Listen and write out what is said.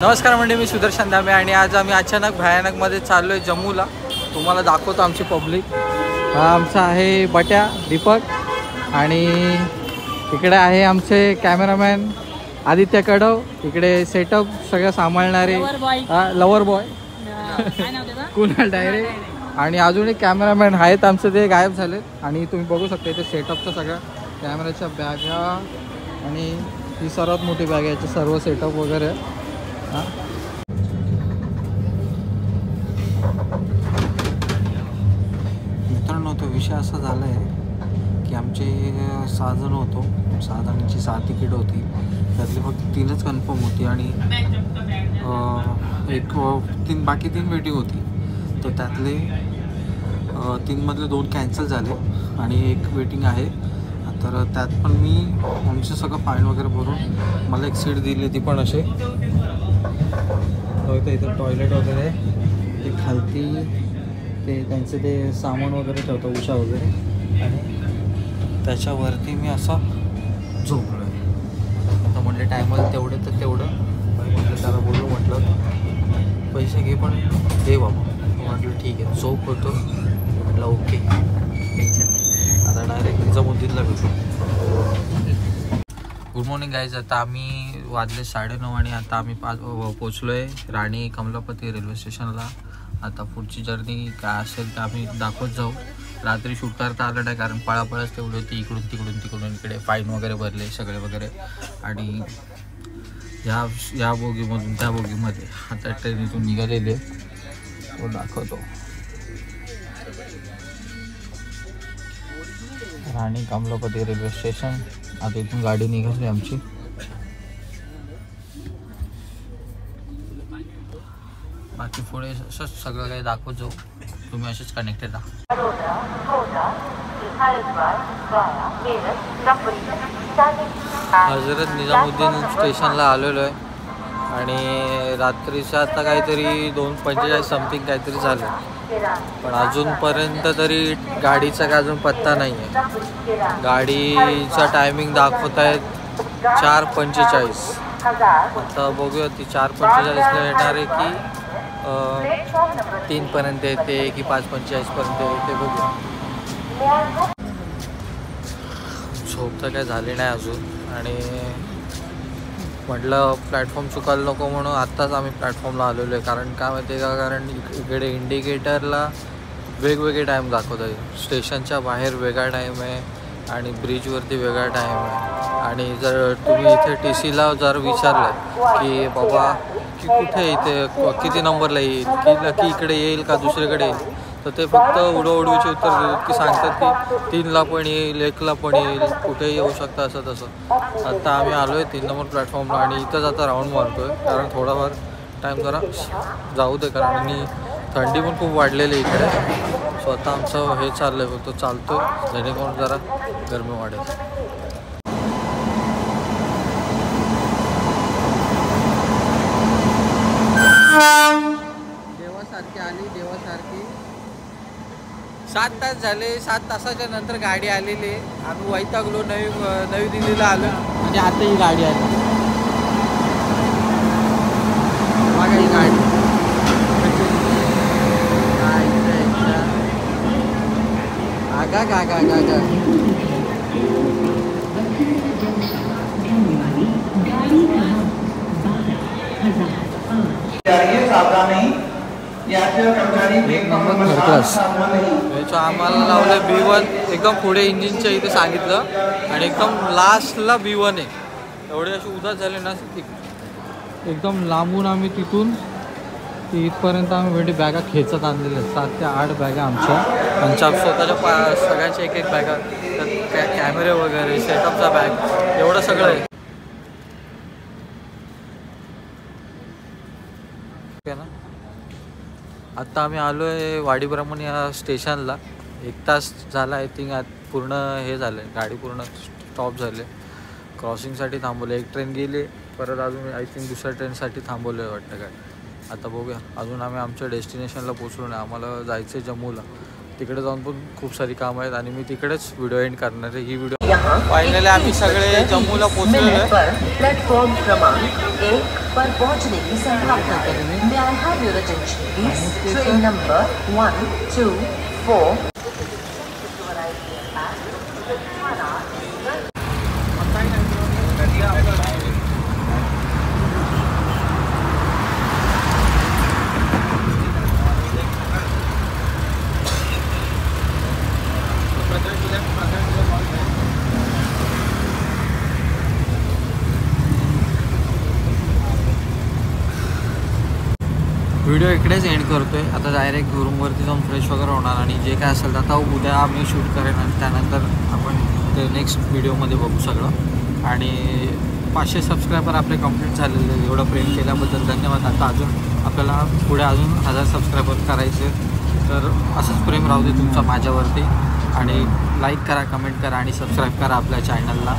नमस्कार मंडळी, मी सुदर्शन दामे आणि आज आम्ही अचानक भयानकमध्ये चाललो आहे जम्मूला. तुम्हाला दाखवतो आमची पब्लिक. हा आमचा आहे बट्या दीपक आणि इकडे आहे आमचे कॅमेरामॅन आदित्य कडव, इकडे सेटअप सगळं सांभाळणारे लवर बॉय कुणाल डायरे आणि अजून एक कॅमेरामॅन आहेत आमचे, ते गायब झालेत. आणि तुम्ही बघू शकता इथे सेटअपचा सगळ्या कॅमेऱ्याच्या बॅगा आणि ही सर्वात मोठी बॅग आहे, याचे सर्व सेटअप वगैरे. मित्रांनो, तो विषय असा झाला आहे की आमचे 6 जण होतो, 6 जणांची 6 तिकीट होती, त्यातली फक्त 3च कन्फर्म होती आणि बाकी 3 वेटिंग होती. तर त्यातले 3मधले 2 कॅन्सल झाले आणि 1 वेटिंग आहे. तर त्यात पण मी आमचं सगळं फाईन वगैरे भरून मला एक सीट दिली, ती पण असे इथं टॉयलेट वगैरे, ते खालती ते त्यांचे ते सामान वगैरे ठेवतं, उषा वगैरे, आणि त्याच्यावरती मी असं झोपलो आहे. आता म्हटलं टायमाला तेवढं तर तेवढं म्हटलं, त्याला बोललो म्हटलं पैसे घे पण दे बाबा. म्हटलं ठीक आहे, झोप होतो. म्हटलं ओके, टेन्शन नाही, आता डायरेक्ट निजामुद्दीनला भेटू. Good morning guys. आता आम्ही वाजले 9:30 आणि आता आम्ही पोचलो आहे राणी कमलापती रेल्वे स्टेशनला. आता पुढची जर्नी काय असेल तर आम्ही दाखवत जाऊ. रात्री शूट करता आलं नाही कारण पळापळच तेवढी होती, इकडून तिकडून इकडे फाईन वगैरे भरले सगळे वगैरे. आणि या बोगीमधून त्या बोगीमध्ये आता ट्रेन इथून निघालेली आहे, तो दाखवतो. राणी कमलापती रेल्वे स्टेशन. आता इथून गाडी निघाली आमची. बाकी पुढे असंच सगळं काही दाखवत जाऊ, तुम्ही असेच कनेक्टेड राहा. हजरत निजामुद्दीन स्टेशनला आलेलो आहे आणि रात्रीचं आता काहीतरी 2:45 समथिंग काहीतरी झालं, पण अजूनपर्यंत तरी गाडीचा काय अजून पत्ता नाही आहे. गाडीचा टायमिंग दाखवत आहेत 4:45. आता बघूया ती 4:45ला येणार आहे की 3पर्यंत येते की 5:45पर्यंत येते, बघूया. झोप तर काय झाली नाही अजून आणि म्हटलं प्लॅटफॉर्म चुकायला नको म्हणून आत्ताच आम्ही प्लॅटफॉर्मला आलेलो आहे. कारण काय माहिती आहे का, कारण इकडे इंडिकेटरला वेगवेगळे टाईम दाखवत आहे. स्टेशनच्या बाहेर वेगळा टाईम आहे आणि ब्रिजवरती वेगळा टाईम आहे. आणि जर तुम्ही इथे TCला जर विचारलं की बाबा की कुठे इथे किती नंबरला येईल की इकडे येईल का दुसरीकडे येईल, तर ते फक्त उडवडवीचे उत्तर देतात की सांगतात की 3ला पण येईल, 1ला पण येईल, कुठेही येऊ शकतं असं तसं. आता आम्ही आलो आहे 3 नंबर प्लॅटफॉर्मला आणि इथंच आता राऊंड मारतो आहे कारण थोडाफार टाईम जरा जाऊ दे, कारण आणि थंडी पण खूप वाढलेली आहे इकडे. सो आता आमचं हे चाललं आहे, फक्त चालतो जेणेकरून जरा गरमी वाढेल. देवासारखी आली, देवासारखी. 7 तास झाले, 7 तासाच्या नंतर गाडी आलेली आहे. आम्ही वैतागलो, नवी दिल्लीला आलो म्हणजे आता ही गाडी आली. बघा ही गाडी आगा गा गा गा गा. एक नंबर थर्ड क्लास. याचं आम्हाला लावलं B1 एकदम पुढे इंजिनच्या इथे सांगितलं आणि एकदम लास्टला B1 आहे. एवढे असे उदास झाले ना, एकदम लांबून आम्ही तिथून इथपर्यंत आम्ही भेटी बॅगा खेचत आणलेल्या 7 ते 8 बॅगा आमच्या स्वतःच्या सगळ्यांच्या एक बॅगा, त्यात कॅमेरे वगैरे, सेटअपचा बॅग, एवढं सगळं आहे ना. आत्ता आम्ही आलो आहे वाडीब्राह्मण या स्टेशनला. 1 तास झाला आय थिंक. पूर्ण हे झालं आहे, गाडी पूर्ण स्टॉप झाले, क्रॉसिंगसाठी थांबवले. 1 ट्रेन गेली, परत अजून आय थिंक दुसऱ्या ट्रेनसाठी थांबवलं आहे वाटतं काय. आता बघूया, अजून आम्ही आमच्या डेस्टिनेशनला पोचलो नाही. आम्हाला जायचं आहे जम्मूला. तिकडे जाऊन पण खूप सारी कामं आहेत आणि मी तिकडेच व्हिडिओ एंड करणार आहे. ही व्हिडिओ फायनली आम्ही सगळे जम्मूला पोहोचलेलो आहे. प्लेटफॉर्म क्रमांक 1 पर पहुंचने की संभावना है. May I have your attention please? Train number 124. Video इकडेच एंड करतोय. आता डायरेक्ट रूमवरती जाऊन फ्रेश वगैरे होणार आणि जे काय असेल तर आता उद्या आम्ही शूट करेन आणि त्यानंतर आपण ते नेक्स्ट व्हिडिओमध्ये बघू सगळं. आणि 500 सबस्क्रायबर आपले कंप्लीट झालेले. एवढं प्रेम केल्याबद्दल धन्यवाद. आता अजून आपल्याला पुढे अजून 1000 सबस्क्रायबर करायचे, तर असंच प्रेम राहू दे तुमचं माझ्यावरती. आणि लाईक करा, कमेंट करा आणि सबस्क्राईब करा आपल्या चॅनलला.